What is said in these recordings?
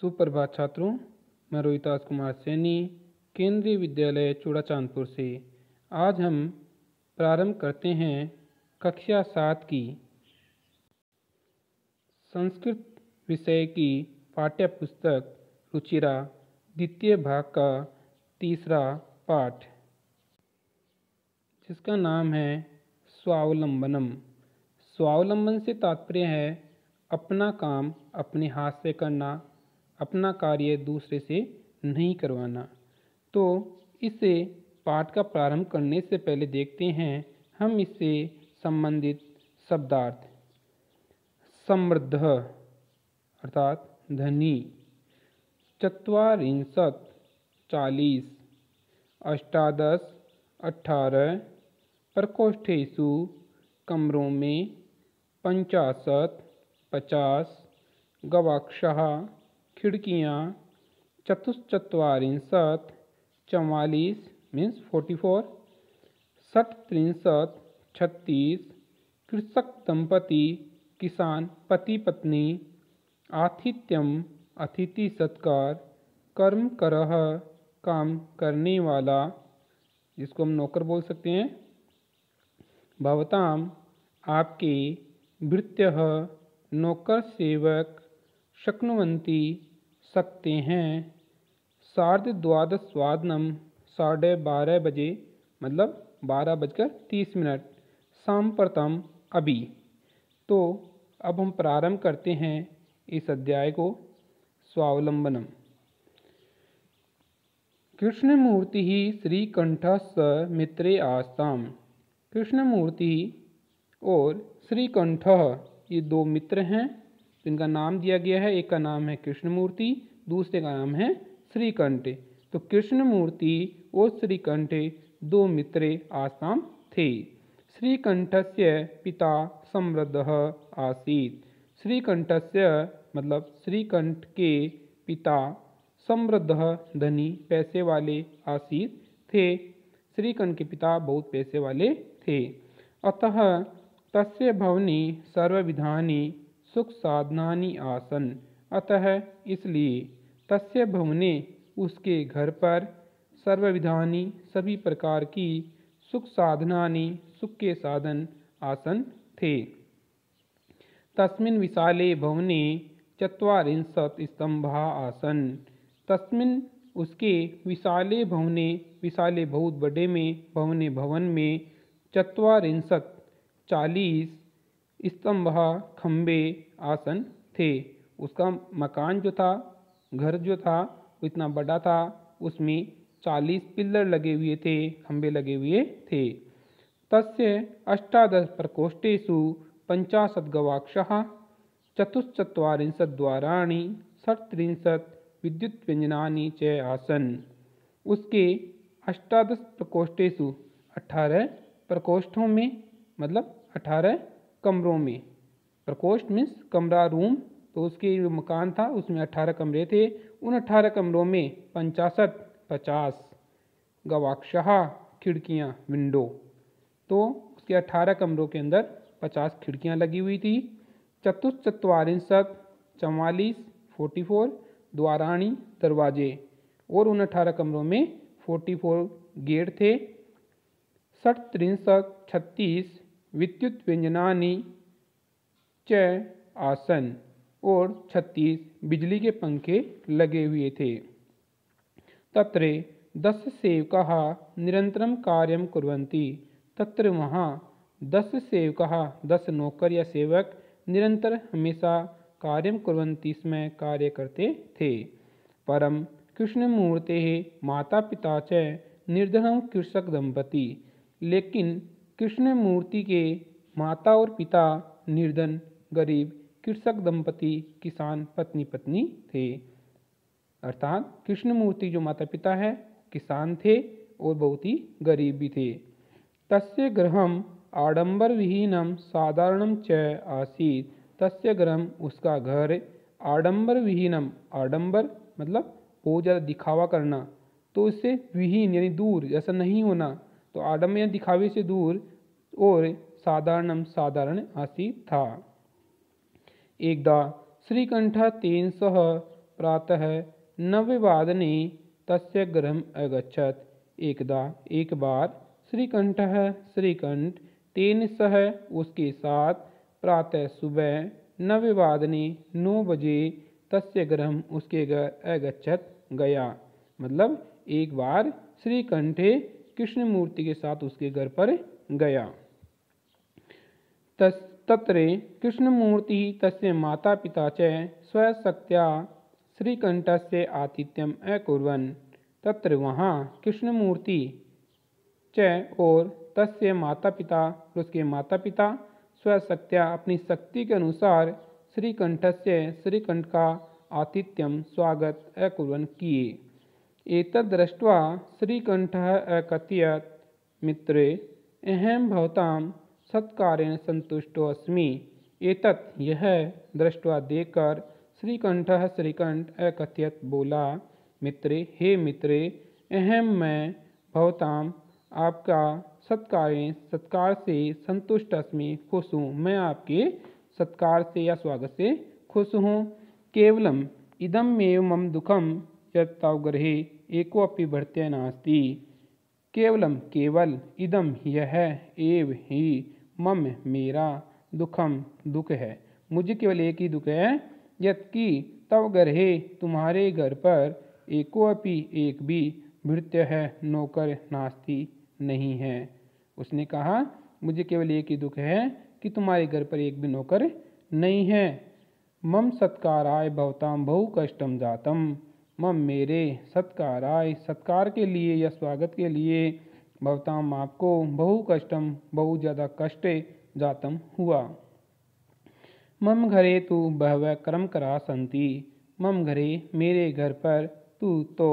सुप्रभात छात्रों, मैं रोहितास कुमार सैनी केंद्रीय विद्यालय चूड़ा चांदपुर से। आज हम प्रारंभ करते हैं कक्षा 7 की संस्कृत विषय की पाठ्य पुस्तक रुचिरा द्वितीय भाग का तीसरा पाठ, जिसका नाम है स्वावलंबनम। स्वावलंबन से तात्पर्य है अपना काम अपने हाथ से करना, अपना कार्य दूसरे से नहीं करवाना। तो इसे पाठ का प्रारंभ करने से पहले देखते हैं हम इससे संबंधित शब्दार्थ। समृद्ध अर्थात धनी, चत्वारिंशत् 40, अष्टादश 18, प्रकोष्ठेषु कमरों में, 50 50, गवाक्षः खिड़कियाँ, चतुश्चत्वारिंशत् 44 मीन्स 44, षट्त्रिंशत् 36, कृषक दंपति किसान पति पत्नी, आतिथ्यम अतिथि सत्कार, कर्मकरः काम करने वाला, जिसको हम नौकर बोल सकते हैं, भवताम आपके, भृत्यः नौकर सेवक, शक्नुवन्ति सकते हैं, सार्धद्वादशवादनम 12:30 बजे मतलब 12:30, सांप्रतम अभी। तो अब हम प्रारंभ करते हैं इस अध्याय को। स्वावलंबनम। कृष्णमूर्ति श्रीकंठः स मित्रे आस्ताम। कृष्णमूर्ति और श्रीकंठः ये दो मित्र हैं, जिनका नाम दिया गया है। एक का नाम है कृष्णमूर्ति, दूसरे का नाम है श्रीकंठ। तो कृष्णमूर्ति और श्रीकंठ दो मित्र आसाम थे। श्रीकंठस्य पिता समृद्धः आसीत्। श्रीकंठस्य मतलब श्रीकंठ के पिता समृद्धः धनी पैसे वाले आसीत् थे। श्रीकंठ के पिता बहुत पैसे वाले थे। अतः तस्य भवने सर्वविधानि सुख साधनानि आसन। अतः इसलिए तस्य भवने उसके घर पर सर्वविधानि सभी प्रकार की सुख साधनानि सुख के साधन आसन थे। तस्मिन् विशाले भवने 40 स्तंभः आसन। तस्मिन् उसके विशाले भवने, विशाले बहुत बड़े में, भवने भवन में, 40 स्तंभः खम्बे आसन थे। उसका मकान जो था, घर जो था, वो इतना बड़ा था, उसमें 40 पिल्लर लगे हुए थे, खम्बे लगे हुए थे। तस्य 18 प्रकोष्ठेषु 50 गवाक्षः, 44 द्वाराणि, 37 विद्युत व्यंजनानि च आसन। उसके 18 प्रकोष्ठेषु 18 प्रकोष्ठों में मतलब 18 कमरों में। प्रकोष्ठ मीन्स कमरा, रूम। तो उसके जो मकान था उसमें 18 कमरे थे। उन 18 कमरों में 50 गवाक्षः खिड़कियाँ, विंडो। तो उसके 18 कमरों के अंदर 50 खिड़कियाँ लगी हुई थी। 44 44 द्वाराणी दरवाजे, और उन 18 कमरों में 44 गेट थे। 36 विद्युत व्यंजनानि च आसन, और 36 बिजली के पंखे लगे हुए थे। तत्र 10 सेवकाः निरंतरम कार्यं कुर्वन्ति। तत्र वहाँ 10 सेवकाः 10 नौकर या सेवक निरंतर हमेशा कार्यं कुर्वन्ति इसमें कार्य करते थे। परम कृष्णमूर्तेः माता पिता च निर्धनं कृषक दंपति। लेकिन कृष्णमूर्ति के माता और पिता निर्धन गरीब कृषक दंपति किसान पत्नी पत्नी थे। अर्थात कृष्णमूर्ति जो माता पिता है किसान थे और बहुत ही गरीब भी थे। तस्य गृहम् आडंबर विहीनम साधारणम च आसीत्। तस्य गृहम् उसका घर, आडंबर विहीनम, आडंबर मतलब बहुत ज़्यादा दिखावा करना, तो इससे विहीन यानी दूर, जैसा नहीं होना, तो आडंबर या दिखावे से दूर, और साधारणम साधारण आसीत् था। एकदा श्रीकंठः तेन सह प्रातः नववादने तस्य गृहम् अगच्छत्। एकदा एक बार श्रीकंठः श्रीकंठ तेन सह उसके साथ प्रातः सुबह नववादने 9 बजे तस्य गृहम् उसके घर अगच्छत् गया। मतलब एक बार श्रीकंठे कृष्णमूर्ति के साथ उसके घर पर गया। तत्र कृष्णमूर्ति तस्य माता पिता च स्वशक्त्या श्रीकंठस्य आतिथ्यम् अकुर्वन्। तत्र वहाँ कृष्णमूर्ति च और तस्य माता पिता उसके माता पिता स्वशक्त्या अपनी शक्ति के अनुसार श्रीकंठस्य श्रीकंठ का आतिथ्यम स्वागत अकुर्वन् किए। एतद् दृष्ट्वा श्रीकंठः अकथयत् मित्रे अहं भवतां सत्कारेण संतुष्टो अस्मि। एतत् यह दृष्ट्वा देखकर श्रीकंठः श्रीकंठ अकथयत् बोला, मित्रे हे मित्रे अहं मैं भवतां आपका सत्कार से संतुष्ट अस्मि, खुश हूँ। मैं आपके सत्कार से या स्वागत से खुश हूँ। केवलम इदमेव मम दुखम यत् तव गृहे एकोऽपि भृत्यः नास्ति। केवलम केवल इदम यह एव ही मम मेरा दुखम दुख है। मुझे केवल एक ही दुख है, यत् कि तव गृहे तुम्हारे घर पर एकोऽपि एक भी भृत्यः नौकर नास्ति नहीं है। उसने कहा मुझे केवल एक ही दुख है कि तुम्हारे घर पर एक भी नौकर नहीं है। मम सत्काराय भवतां बहु कष्टम जातम। मम मेरे सत्काराय सत्कार के लिए या स्वागत के लिए भवतां आपको बहु कष्टम बहुत ज़्यादा कष्ट जातम हुआ। मम घरे तु बहवः कर्मकरा सन्ति। मम घरे मेरे घर पर तु तो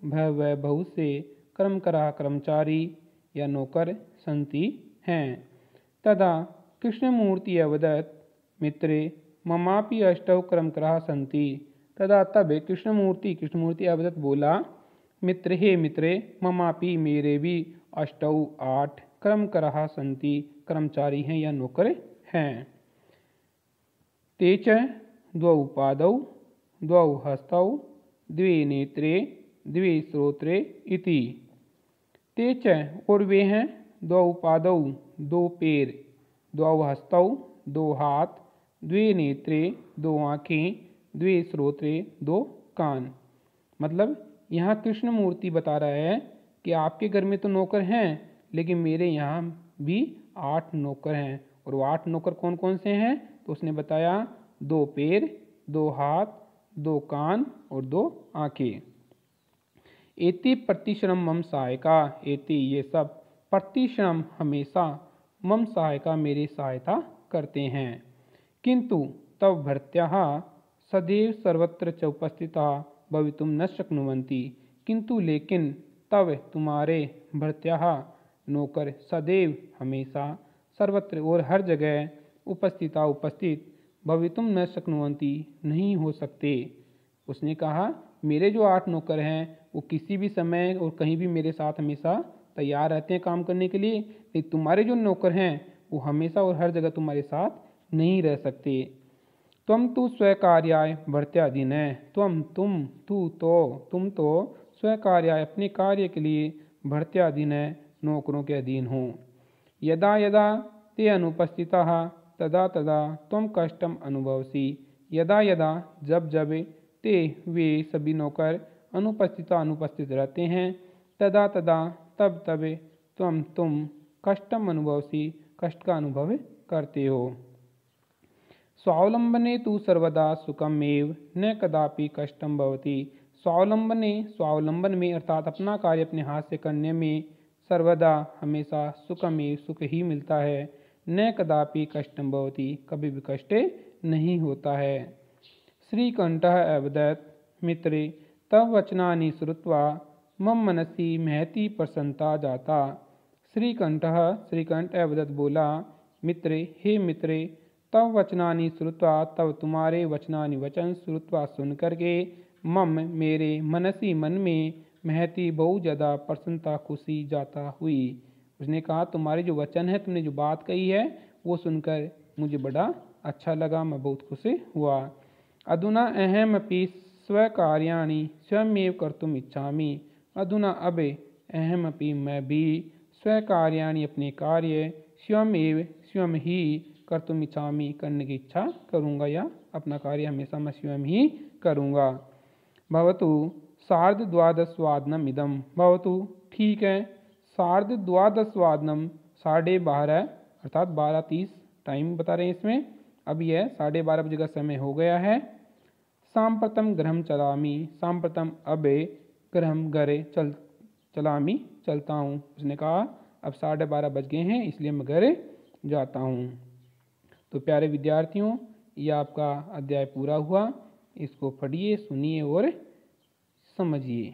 बहवः बहुत से कर्मकरा कर्मचारी या नौकर सन्ति हैं। तदा कृष्णमूर्ति अवदत् मित्रे ममापि अष्टौ कर्मकरा सन्ति। तदा तब कृष्णमूर्ति अवदत् बोला, मित्र हे मित्रे ममापि मेरे भी अष्टौ 8 कर्मकरा सन्ति, कर्मचारी हैं या नौकर हैं। ते च 2 पादौ 2 हस्तौ 2 नेत्रे 2 श्रोत्रे इति। ते च और वे हैं 2 पादौ 2 पैर 2 हस्तौ 2 हाथ 2 नेत्रे 2 आँखें 2 श्रोत्रे 2 कान। मतलब यहाँ कृष्णमूर्ति बता रहा है कि आपके घर में तो नौकर हैं, लेकिन मेरे यहाँ भी 8 नौकर हैं। और वो 8 नौकर कौन कौन से हैं? तो उसने बताया 2 पैर 2 हाथ 2 कान और 2 आँखें। एति प्रतिश्रम मम सहायका। एति ये सब प्रतिश्रम हमेशा मम सहायका मेरी सहायता करते हैं। किंतु तव भृत्यः सदैव सर्वत्र च उपस्थिताः भवितुं न शक्नुवन्ति। किंतु लेकिन तव तुम्हारे भृत्यः नौकर सदैव हमेशा सर्वत्र और हर जगह उपस्थित भवितुं न शक्नुवन्ति नहीं हो सकते। उसने कहा मेरे जो 8 नौकर हैं वो किसी भी समय और कहीं भी मेरे साथ हमेशा तैयार रहते हैं काम करने के लिए, लेकिन तुम्हारे जो नौकर हैं वो हमेशा और हर जगह तुम्हारे साथ नहीं रह सकते। त्वं तु स्वकार्याय भृत्याधीन है। तुम तो स्वकार्याय अपने कार्य के लिए भृत्याधीन है, नौकरों के अधीन हो। यदा यदा ते अनुपस्थिताः तदा तदा त्वं कष्टम अनुभवसि। यदा यदा जब जब ते वे सभी नौकर अनुपस्थित रहते हैं, तदा तदा तब तब तुम कष्टम अनुभवसि कष्ट का अनुभव करते हो। स्वावलंबने तु सर्वदा सुखमेव न कदापि कष्टम भवति। स्वावलंबन में अर्थात अपना कार्य अपने हाथ से करने में सर्वदा हमेशा सुखमेव सुख ही मिलता है, न कदापि कष्टम भवति कभी भी कष्ट नहीं होता है। श्रीकंठः अवदत् मित्रे तव वचनानि श्रुत्वा मम मनसि महती प्रसन्नता जाता। श्रीकंठ अवदत् बोला, मित्रे हे मित्रे तव वचनानि श्रुत्वा तव तुम्हारे वचनानि वचन श्रुत्वा सुन करके मम मेरे मनसी मन में महती बहुत ज़्यादा प्रसन्नता खुशी जाता हुई। उसने कहा तुम्हारे जो वचन है, तुमने जो बात कही है वो सुनकर मुझे बड़ा अच्छा लगा, मैं बहुत खुश हुआ। अधुना अहमपि स्वकार्याणि स्वयमेव कर्तुम इच्छामि। अधुना अब अहमपि मैं भी स्वकार्याणि अपने कार्य स्वयं ही कर्तुम इच्छामि करने की इच्छा करूँगा, या अपना कार्य हमेशा मैं स्वयं ही करूँगा। भवतु सार्धद्वादशवादनम इदम। भवतु ठीक है, सार्धद्वादशवादनम 12:30 अर्थात 12:30 टाइम बता रहे हैं इसमें। अब यह 12:30 बजे का समय हो गया है। सांप्रतम गृहम चलामी। सांप्रतम अब गृहम घरे चलामी चलता हूँ। उसने कहा अब 12:30 बज गए हैं, इसलिए मैं घर जाता हूँ। तो प्यारे विद्यार्थियों, ये आपका अध्याय पूरा हुआ। इसको पढ़िए, सुनिए और समझिए।